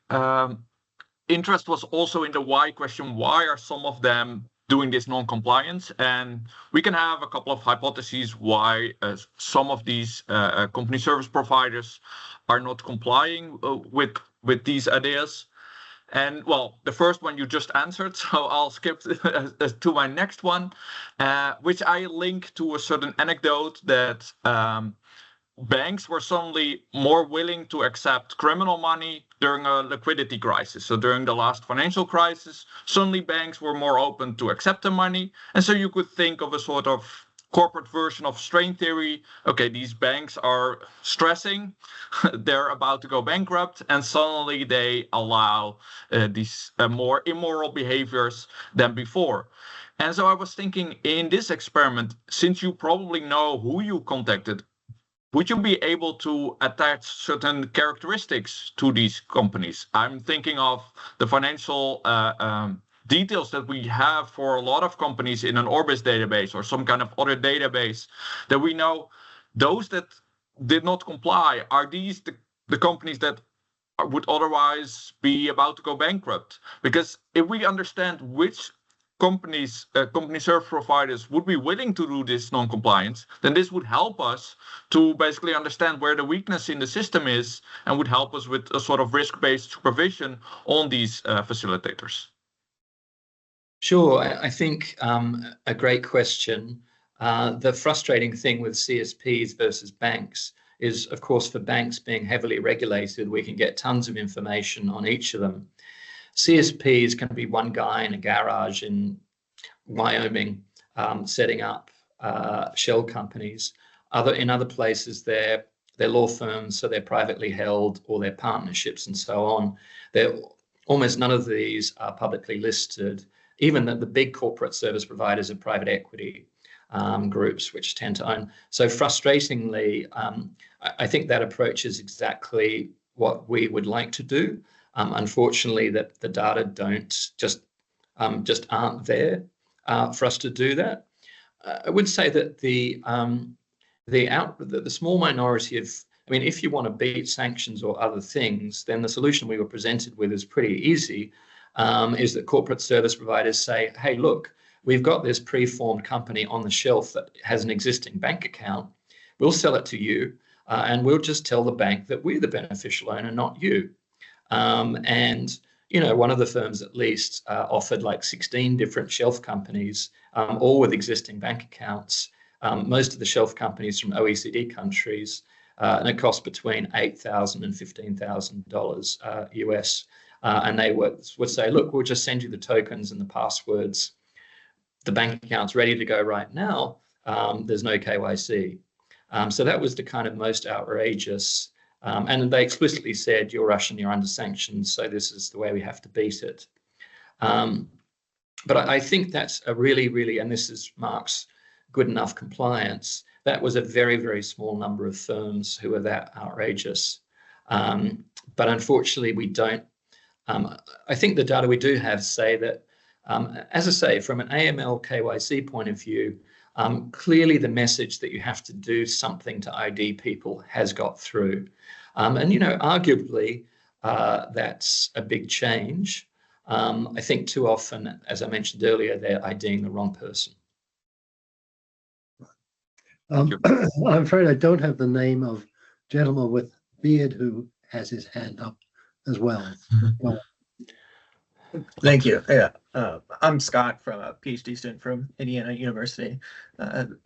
[SPEAKER 6] interest was also in the why question. Why are some of them doing this non-compliance? And we can have a couple of hypotheses why some of these company service providers are not complying with these ideas. And well, the first one you just answered, so I'll skip to my next one, which I link to a certain anecdote that banks were suddenly more willing to accept criminal money during a liquidity crisis. So during the last financial crisis, suddenly banks were more open to accept the money. And so you could think of a sort of corporate version of strain theory. Okay, these banks are stressing, they're about to go bankrupt, and suddenly they allow these more immoral behaviors than before. And so I was thinking, in this experiment, since you probably know who you contacted, would you be able to attach certain characteristics to these companies? I'm thinking of the financial details that we have for a lot of companies in an Orbis database or some kind of other database, that we know those that did not comply, are these the companies that would otherwise be about to go bankrupt? Because if we understand which companies, company service providers would be willing to do this non-compliance, then this would help us to basically understand where the weakness in the system is, and would help us with a sort of risk-based supervision on these facilitators.
[SPEAKER 3] Sure, I think a great question. The frustrating thing with CSPs versus banks is, of course, for banks being heavily regulated, we can get tons of information on each of them. CSPs can be one guy in a garage in Wyoming setting up shell companies. In other places, they're law firms, so they're privately held, or they're partnerships and so on. Almost none of these are publicly listed. Even the big corporate service providers are private equity groups, which tend to own. So frustratingly, I think that approach is exactly what we would like to do. Unfortunately, that the data just aren't there for us to do that. I would say that the small minority of, if you want to beat sanctions or other things, then the solution we were presented with is pretty easy. Is that corporate service providers say, hey, look, we've got this pre-formed company on the shelf that has an existing bank account. We'll sell it to you, and we'll just tell the bank that we're the beneficial owner, not you. And one of the firms at least offered like 16 different shelf companies, all with existing bank accounts. Most of the shelf companies from OECD countries, and it cost between $8,000 and $15,000 US. And they would say, look, we'll just send you the tokens and the passwords. The bank account's ready to go right now. There's no KYC. So that was the kind of most outrageous And they explicitly said, you're Russian, you're under sanctions, so this is the way we have to beat it. But I think that's a really, and this is Mark's good enough compliance, that was a very, very small number of firms who were that outrageous. But unfortunately, we don't. I think the data we do have say that, as I say, from an AML KYC point of view, clearly the message that you have to do something to ID people has got through. And, you know, arguably, that's a big change. I think too often, as I mentioned earlier, they're IDing the wrong person.
[SPEAKER 1] I'm afraid I don't have the name of gentleman with beard who has his hand up as well.
[SPEAKER 7] Thank you. Yeah, I'm Scott, from a PhD student from Indiana University. It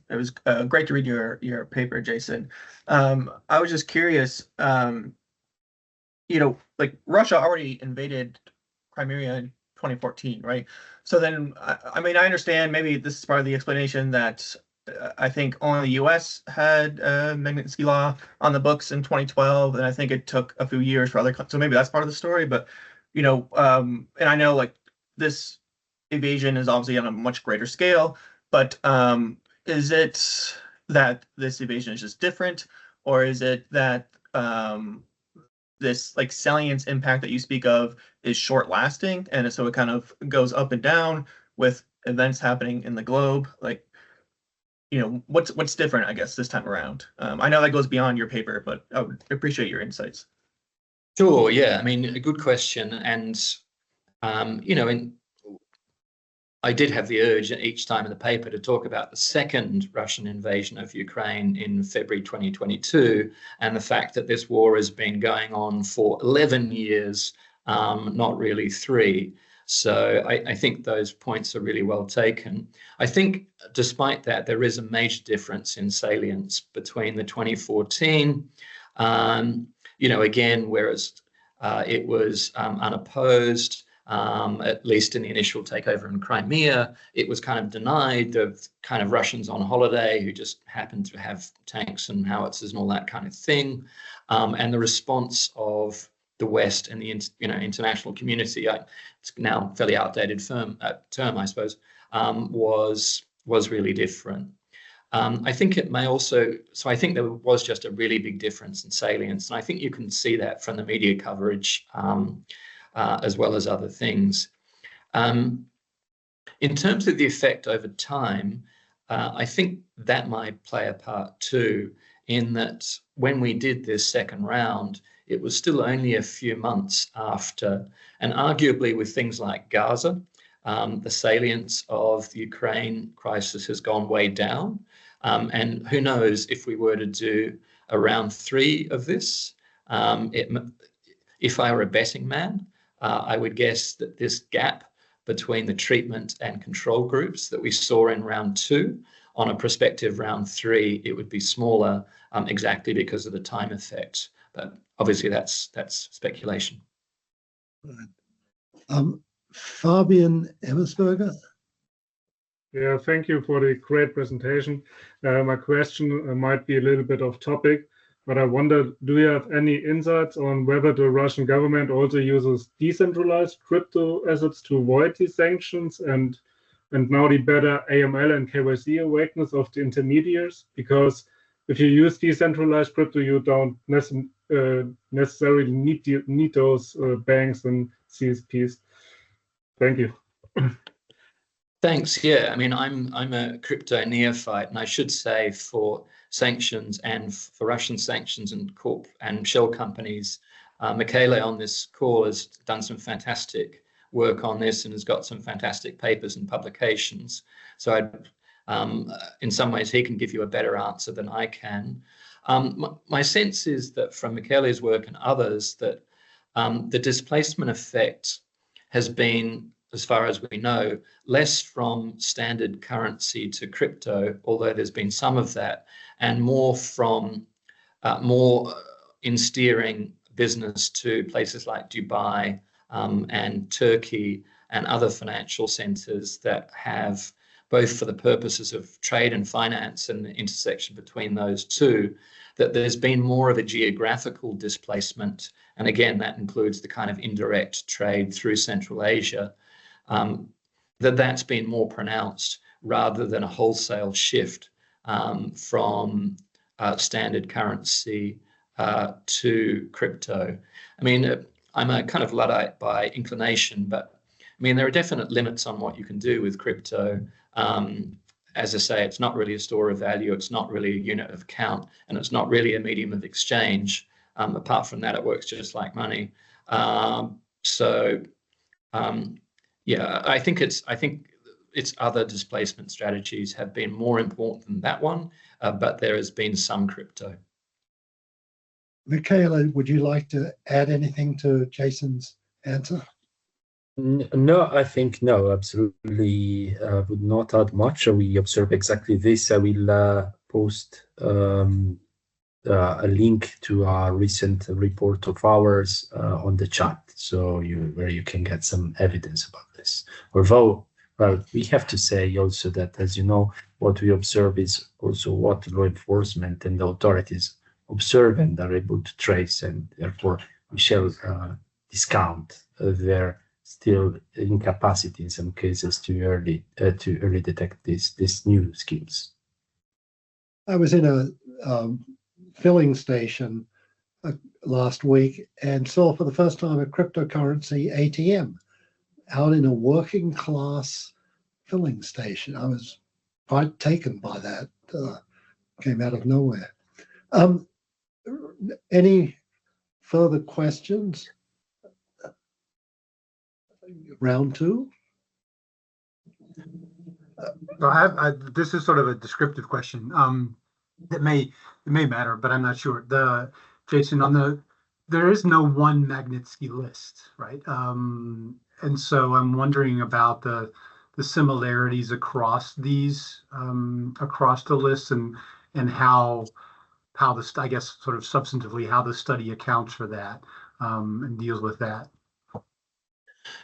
[SPEAKER 7] was great to read your paper, Jason. I was just curious, you know, like Russia already invaded Crimea in 2014, right? So then, I mean, I understand maybe this is part of the explanation that I think only the U.S. had Magnitsky Law on the books in 2012, and I think it took a few years for other. So maybe that's part of the story. But you know, and I know like this evasion is obviously on a much greater scale. But is it that this evasion is just different, or is it that this like salience impact that you speak of is short lasting, and so it kind of goes up and down with events happening in the globe? Like, you know, what's different, I guess, this time around? I know that goes beyond your paper, but I would appreciate your insights.
[SPEAKER 3] Sure. Yeah. I mean, a good question. And, you know, I did have the urge each time in the paper to talk about the second Russian invasion of Ukraine in February 2022, and the fact that this war has been going on for 11 years, not really 3. So I think those points are really well taken. I think despite that, there is a major difference in salience between the 2014, you know, again, whereas it was unopposed, at least in the initial takeover in Crimea, it was kind of denied. The kind of Russians on holiday who just happened to have tanks and howitzers and all that kind of thing. And the response of the West and the international community, it's now a fairly outdated term, I suppose, was really different. I think it may also, so I think there was just a really big difference in salience, and I think you can see that from the media coverage as well as other things. In terms of the effect over time, I think that might play a part too, in that when we did this second round, it was still only a few months after, and arguably with things like Gaza, the salience of the Ukraine crisis has gone way down. And who knows if we were to do a round 3 of this, if I were a betting man, I would guess that this gap between the treatment and control groups that we saw in round 2, on a prospective round 3, it would be smaller, exactly because of the time effect. But obviously that's speculation.
[SPEAKER 1] Fabian Emmersberger.
[SPEAKER 8] Yeah, thank you for the great presentation. My question might be a little bit off topic, but I wonder, do you have any insights on whether the Russian government also uses decentralized crypto assets to avoid these sanctions, and now the better AML and KYC awareness of the intermediaries? Because if you use decentralized crypto, you don't necessarily need those banks and CSPs. Thank you.
[SPEAKER 3] Thanks. Yeah, I mean, I'm a crypto neophyte, and I should say for sanctions and for Russian sanctions and corp and shell companies, Michele on this call has done some fantastic work on this and has got some fantastic papers and publications. So in some ways, he can give you a better answer than I can. My sense is that from Michele's work and others, that the displacement effect has been, as far as we know, less from standard currency to crypto, although there's been some of that, and more from more in steering business to places like Dubai and Turkey and other financial centers that have both for the purposes of trade and finance and the intersection between those two, that there's been more of a geographical displacement. And again, that includes the kind of indirect trade through Central Asia, that's been more pronounced rather than a wholesale shift from standard currency to crypto. I mean, I'm a kind of Luddite by inclination, but I mean, there are definite limits on what you can do with crypto. As I say, it's not really a store of value, it's not really a unit of account, and it's not really a medium of exchange. Apart from that, it works just like money. Yeah, I think its other displacement strategies have been more important than that one, but there has been some crypto.
[SPEAKER 1] Michaela, would you like to add anything to Jason's answer?
[SPEAKER 9] No, I think no, absolutely would not add much. We observe exactly this. I will post a link to a recent report of ours on the chat, so where you can get some evidence about this. Although, well, we have to say also that, as you know, what we observe is also what law enforcement and the authorities observe and are able to trace, and therefore we shall discount their still incapacity in some cases to early detect these new schemes.
[SPEAKER 1] I was in a filling station last week and saw for the first time a cryptocurrency ATM out in a working class filling station. I was quite taken by that. Came out of nowhere. Any further questions? Round two.
[SPEAKER 2] This is sort of a descriptive question. It may matter, but I'm not sure. Jason, there is no one Magnitsky list, right? And so I'm wondering about the similarities across these across the lists and how this, I guess, sort of substantively how the study accounts for that and deals with that.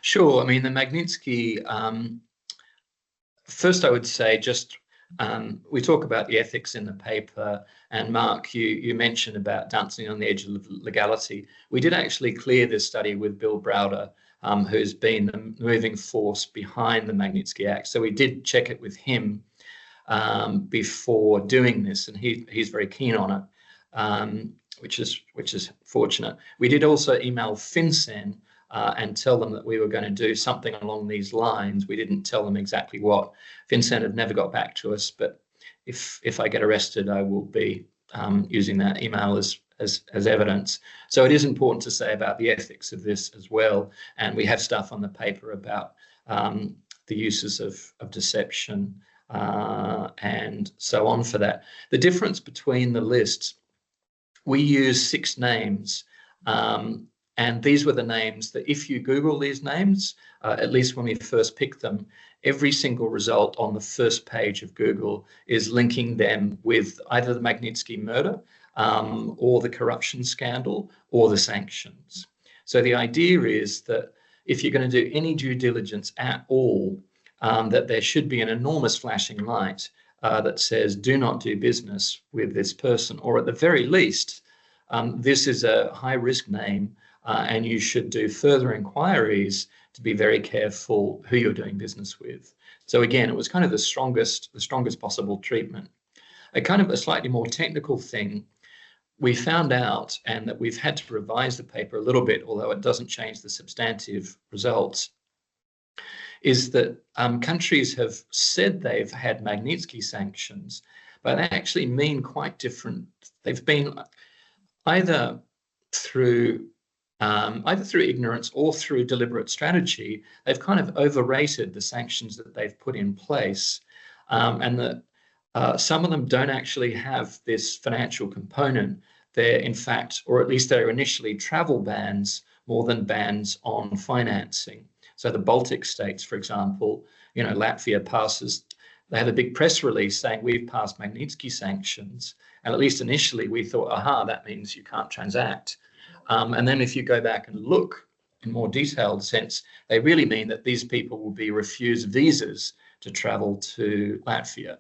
[SPEAKER 3] Sure. I mean, the Magnitsky, first I would say just, we talk about the ethics in the paper, and Mark, you mentioned about dancing on the edge of legality. We did actually clear this study with Bill Browder, who's been the moving force behind the Magnitsky Act. So we did check it with him before doing this, and he's very keen on it, which is fortunate. We did also email FinCEN and tell them that we were going to do something along these lines. We didn't tell them exactly what. FinCEN have never got back to us, but if I get arrested, I will be using that email as evidence. So it is important to say about the ethics of this as well. And we have stuff on the paper about the uses of deception and so on for that. The difference between the lists, we use 6 names. And these were the names that if you Google these names, at least when we first picked them, every single result on the first page of Google is linking them with either the Magnitsky murder or the corruption scandal or the sanctions. So the idea is that if you're going to do any due diligence at all, that there should be an enormous flashing light that says, do not do business with this person, or at the very least, this is a high-risk name, and you should do further inquiries to be very careful who you're doing business with. So again, it was kind of the strongest possible treatment. A kind of a slightly more technical thing we found out, and that we've had to revise the paper a little bit, although it doesn't change the substantive results, is that countries have said they've had Magnitsky sanctions, but they actually mean quite different. They've been either through ignorance or through deliberate strategy, they've kind of overrated the sanctions that they've put in place, and that some of them don't actually have this financial component. They're in fact, or at least they're initially travel bans more than bans on financing. So the Baltic states, for example, Latvia passes, they have a big press release saying we've passed Magnitsky sanctions. And at least initially we thought, aha, that means you can't transact. And then if you go back and look in more detailed sense, they really mean that these people will be refused visas to travel to Latvia,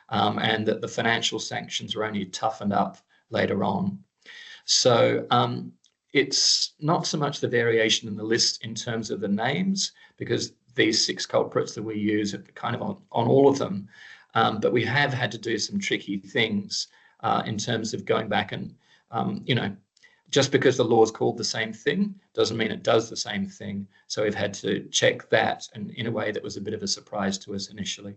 [SPEAKER 3] and that the financial sanctions were only toughened up later on. So it's not so much the variation in the list in terms of the names, because these 6 culprits that we use are kind of on all of them. But we have had to do some tricky things in terms of going back and, just because the law is called the same thing doesn't mean it does the same thing. So we've had to check that, and in a way that was a bit of a surprise to us initially.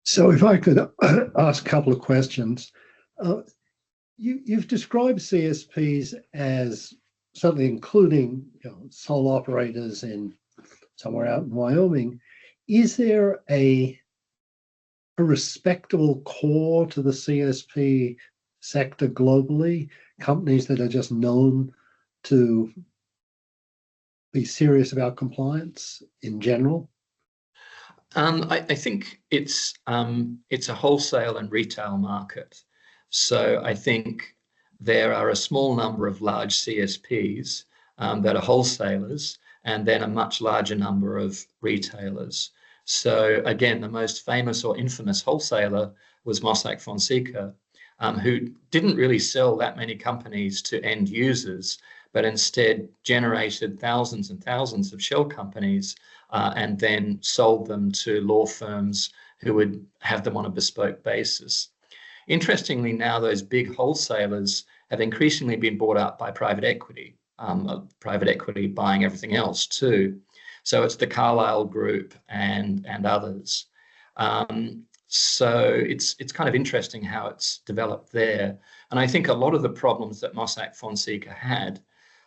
[SPEAKER 1] So if I could ask a couple of questions. You've described CSPs as certainly including sole operators in somewhere out in Wyoming. Is there a respectable core to the CSP sector globally? Companies that are just known to be serious about compliance in general?
[SPEAKER 3] I think it's a wholesale and retail market. So I think there are a small number of large CSPs that are wholesalers, and then a much larger number of retailers. So again, the most famous or infamous wholesaler was Mossack Fonseca, who didn't really sell that many companies to end users, but instead generated thousands and thousands of shell companies and then sold them to law firms who would have them on a bespoke basis. Interestingly, now those big wholesalers have increasingly been bought up by private equity buying everything else too. So it's the Carlyle Group and others. So it's kind of interesting how it's developed there. And I think a lot of the problems that Mossack Fonseca had,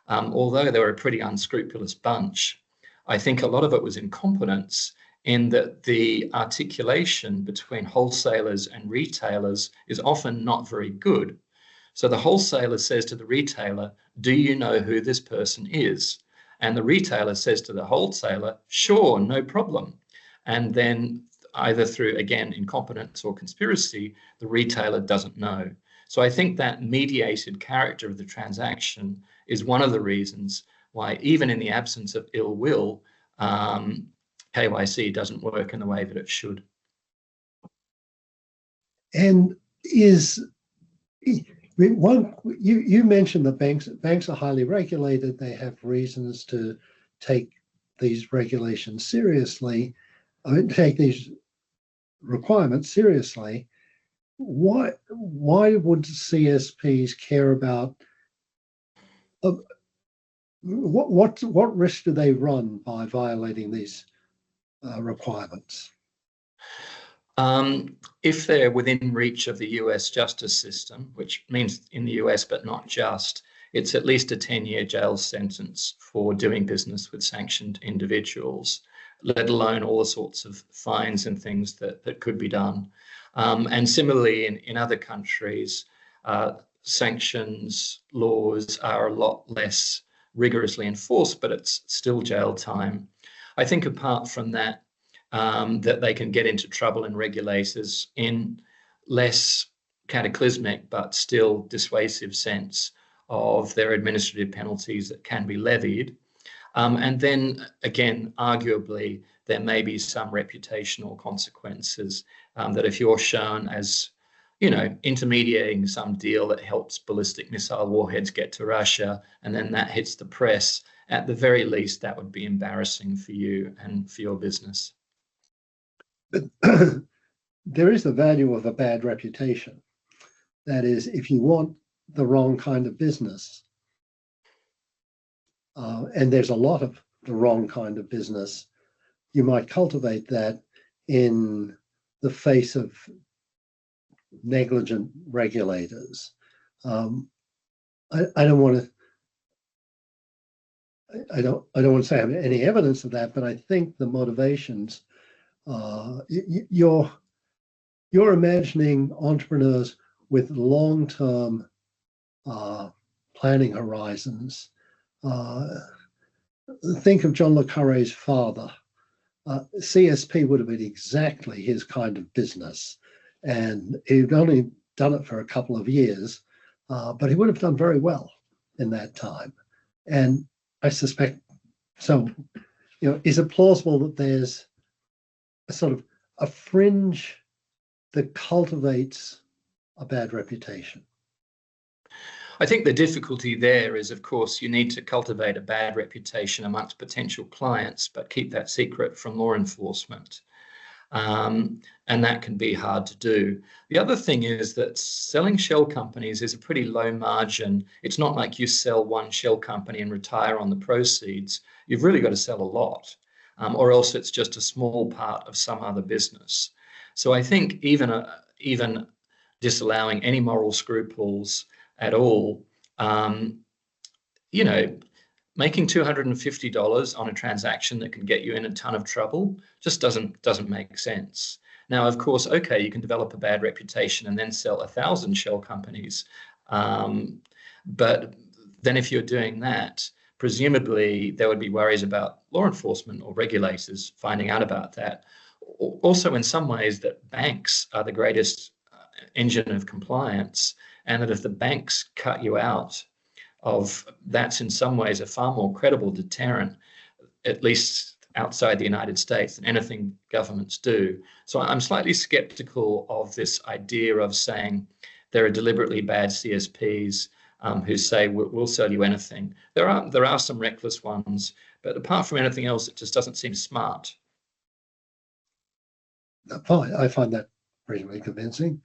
[SPEAKER 3] although they were a pretty unscrupulous bunch, I think a lot of it was incompetence, in that the articulation between wholesalers and retailers is often not very good. So the wholesaler says to the retailer, "Do you know who this person is?" And the retailer says to the wholesaler, "Sure, no problem." And then either through, again, incompetence or conspiracy, the retailer doesn't know. So I think that mediated character of the transaction is one of the reasons why, even in the absence of ill will, KYC doesn't work in the way that it should.
[SPEAKER 1] And you mentioned the banks are highly regulated. They have reasons to take these regulations seriously, take these requirements seriously. Why would CSPs care about what risk do they run by violating these requirements?
[SPEAKER 3] If they're within reach of the US justice system, which means in the US but not just, it's at least a 10-year jail sentence for doing business with sanctioned individuals, let alone all the sorts of fines and things that could be done. And similarly, in other countries, sanctions laws are a lot less rigorously enforced, but it's still jail time. I think apart from that, that they can get into trouble in regulators in less cataclysmic but still dissuasive sense of their administrative penalties that can be levied. And then again, arguably, there may be some reputational consequences that if you're shown as, intermediating some deal that helps ballistic missile warheads get to Russia, and then that hits the press, at the very least, that would be embarrassing for you and for your business.
[SPEAKER 1] But there is the value of a bad reputation. That is, if you want the wrong kind of business, and there's a lot of the wrong kind of business, you might cultivate that in the face of negligent regulators. I don't want to say I have any evidence of that, but I think the motivations, you're imagining entrepreneurs with long-term planning horizons. Think of John le Carré's father. CSP would have been exactly his kind of business, and he'd only done it for a couple of years, but he would have done very well in that time. And I suspect, so, is it plausible that there's sort of a fringe that cultivates a bad reputation?
[SPEAKER 3] I think the difficulty there is, of course, you need to cultivate a bad reputation amongst potential clients, but keep that secret from law enforcement. And that can be hard to do. The other thing is that selling shell companies is a pretty low margin. It's not like you sell one shell company and retire on the proceeds. You've really got to sell a lot, or else it's just a small part of some other business. So I think even disallowing any moral scruples at all, making $250 on a transaction that can get you in a ton of trouble just doesn't make sense. Now, of course, okay, you can develop a bad reputation and then sell 1,000 shell companies. But then if you're doing that, presumably there would be worries about law enforcement or regulators finding out about that. Also, in some ways, that banks are the greatest engine of compliance, and that if the banks cut you out, that's in some ways a far more credible deterrent, at least outside the United States, than anything governments do. So I'm slightly skeptical of this idea of saying there are deliberately bad CSPs who say we'll sell you anything. There are some reckless ones, but apart from anything else, it just doesn't seem smart.
[SPEAKER 1] Fine, I find that reasonably convincing.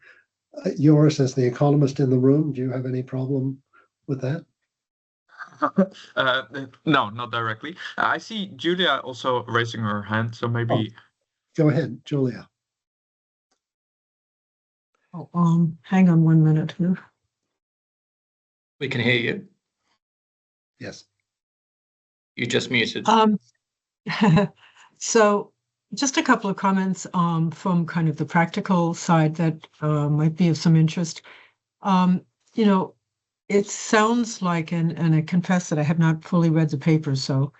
[SPEAKER 1] Joris, as the economist in the room, do you have any problem with that?
[SPEAKER 6] No, not directly. I see Julia also raising her hand, so maybe.
[SPEAKER 1] Go ahead, Julia.
[SPEAKER 10] Hang on 1 minute.
[SPEAKER 3] We can hear you.
[SPEAKER 1] Yes.
[SPEAKER 3] You just muted.
[SPEAKER 10] So just a couple of comments from kind of the practical side that might be of some interest. It sounds like, and I confess that I have not fully read the paper, so,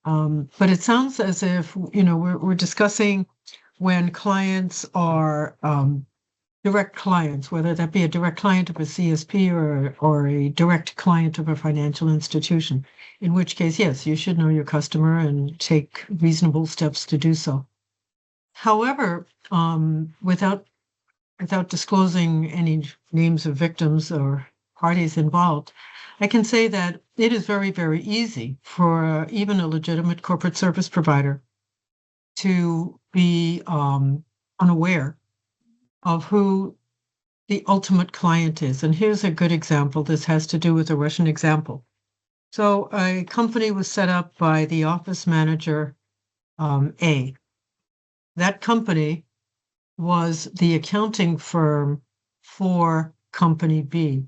[SPEAKER 10] but it sounds as if, we're discussing when clients are direct clients, whether that be a direct client of a CSP or a direct client of a financial institution, in which case, yes, you should know your customer and take reasonable steps to do so. However, without disclosing any names of victims or parties involved, I can say that it is very, very easy for even a legitimate corporate service provider to be unaware of who the ultimate client is. And here's a good example. This has to do with a Russian example. So a company was set up by the office manager A. That company was the accounting firm for company B.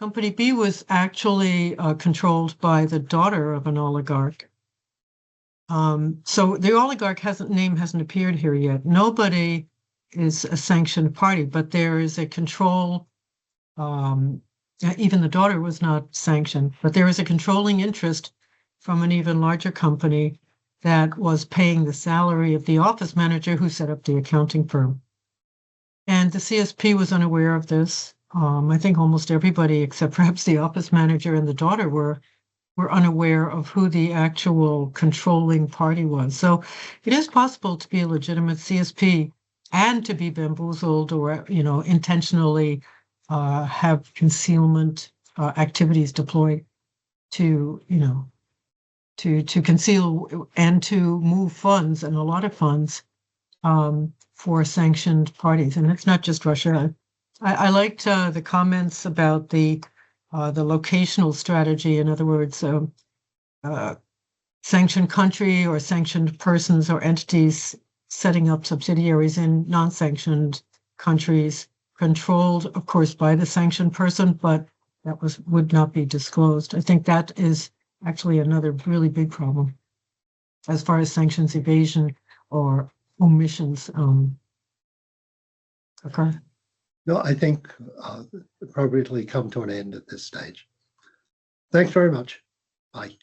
[SPEAKER 10] Company B was actually controlled by the daughter of an oligarch. So the oligarch name hasn't appeared here yet. Nobody is a sanctioned party, but there is a control. Even the daughter was not sanctioned, but there is a controlling interest from an even larger company that was paying the salary of the office manager who set up the accounting firm. And the CSP was unaware of this. I think almost everybody, except perhaps the office manager and the daughter, were unaware of who the actual controlling party was. So it is possible to be a legitimate CSP and to be bamboozled or, intentionally have concealment activities deployed to conceal and to move funds, and a lot of funds, for sanctioned parties. And it's not just Russia. I liked the comments about the locational strategy. In other words, sanctioned country or sanctioned persons or entities setting up subsidiaries in non-sanctioned countries, controlled, of course, by the sanctioned person, but that would not be disclosed. I think that is actually another really big problem as far as sanctions evasion or omissions occur.
[SPEAKER 1] No, I think appropriately come to an end at this stage. Thanks very much. Bye.